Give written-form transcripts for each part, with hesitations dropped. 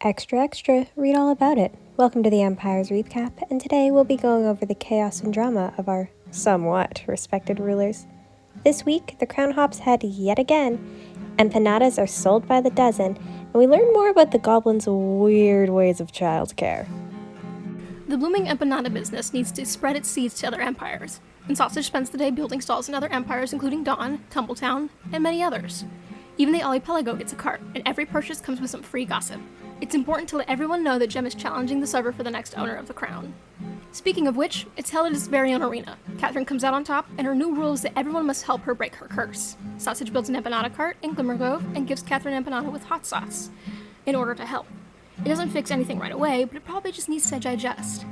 Extra, extra, read all about it. Welcome to the Empires Recap, and today we'll be going over the chaos and drama of our somewhat respected rulers. This week, the Crown Hops head yet again, empanadas are sold by the dozen, and we learn more about the goblins' weird ways of childcare. The blooming empanada business needs to spread its seeds to other empires, and Sausage spends the day building stalls in other empires including Dawn, Tumbletown, and many others. Even the Archipelago gets a cart, and every purchase comes with some free gossip. It's important to let everyone know that Jem is challenging the server for the next owner of the crown. Speaking of which, it's held at its very own arena. Catherine comes out on top, and her new rule is that everyone must help her break her curse. Sausage builds an empanada cart in Glimmergrove and gives Catherine an empanada with hot sauce in order to help. It doesn't fix anything right away, but it probably just needs to digest.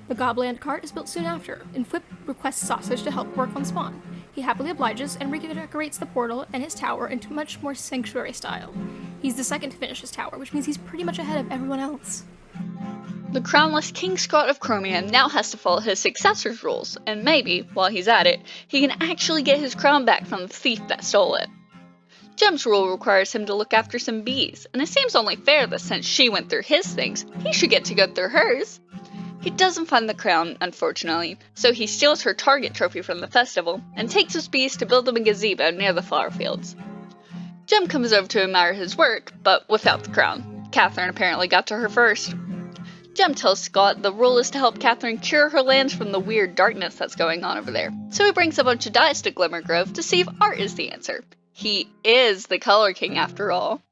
The Gobland cart is built soon after, and Flip requests Sausage to help work on Spawn. He happily obliges and redecorates the portal and his tower into much more sanctuary style. He's the second to finish his tower, which means he's pretty much ahead of everyone else. The crownless King Scott of Chromium now has to follow his successor's rules, and maybe, while he's at it, he can actually get his crown back from the thief that stole it. Jem's rule requires him to look after some bees, and it seems only fair that since she went through his things, he should get to go through hers. He doesn't find the crown, unfortunately, so he steals her target trophy from the festival, and takes his bees to build them a gazebo near the flower fields. Jem comes over to admire his work, but without the crown. Catherine apparently got to her first. Jem tells Scott the rule is to help Catherine cure her lands from the weird darkness that's going on over there, so he brings a bunch of dyes to Glimmergrove to see if art is the answer. He is the Color King after all.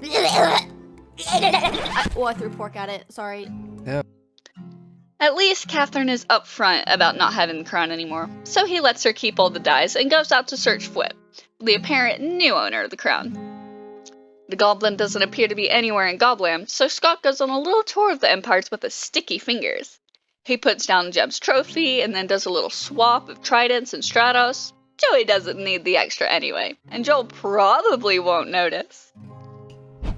I threw pork at it, sorry. Yeah. At least Catherine is upfront about not having the crown anymore, so he lets her keep all the dyes and goes out to search Flip, the apparent new owner of the crown. The goblin doesn't appear to be anywhere in Gobland, so Scott goes on a little tour of the empires with his sticky fingers. He puts down Jem's trophy and then does a little swap of tridents and stratos. Joey doesn't need the extra anyway, and Joel probably won't notice.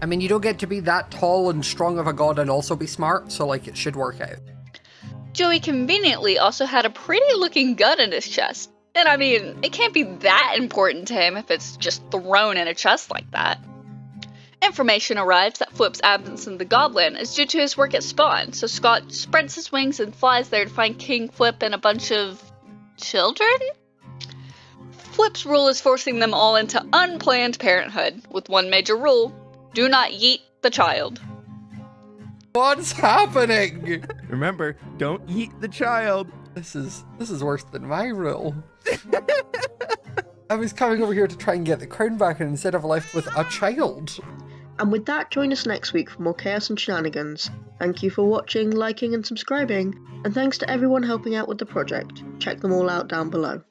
I mean, you don't get to be that tall and strong of a god and also be smart, so it should work out. Joey conveniently also had a pretty looking gun in his chest. And I mean, it can't be that important to him if it's just thrown in a chest like that. Information arrives that Flip's absence in the Gobland is due to his work at Spawn, so Scott spreads his wings and flies there to find King Flip and a bunch of children? Flip's rule is forcing them all into unplanned parenthood, with one major rule: do not yeet the child. What's happening? Remember, don't eat the child. This is worse than my rule. I was coming over here to try and get the crown back, and instead I've left with a child. And with that, join us next week for more chaos and shenanigans. Thank you for watching, liking and subscribing, and thanks to everyone helping out with the project. Check them all out down below.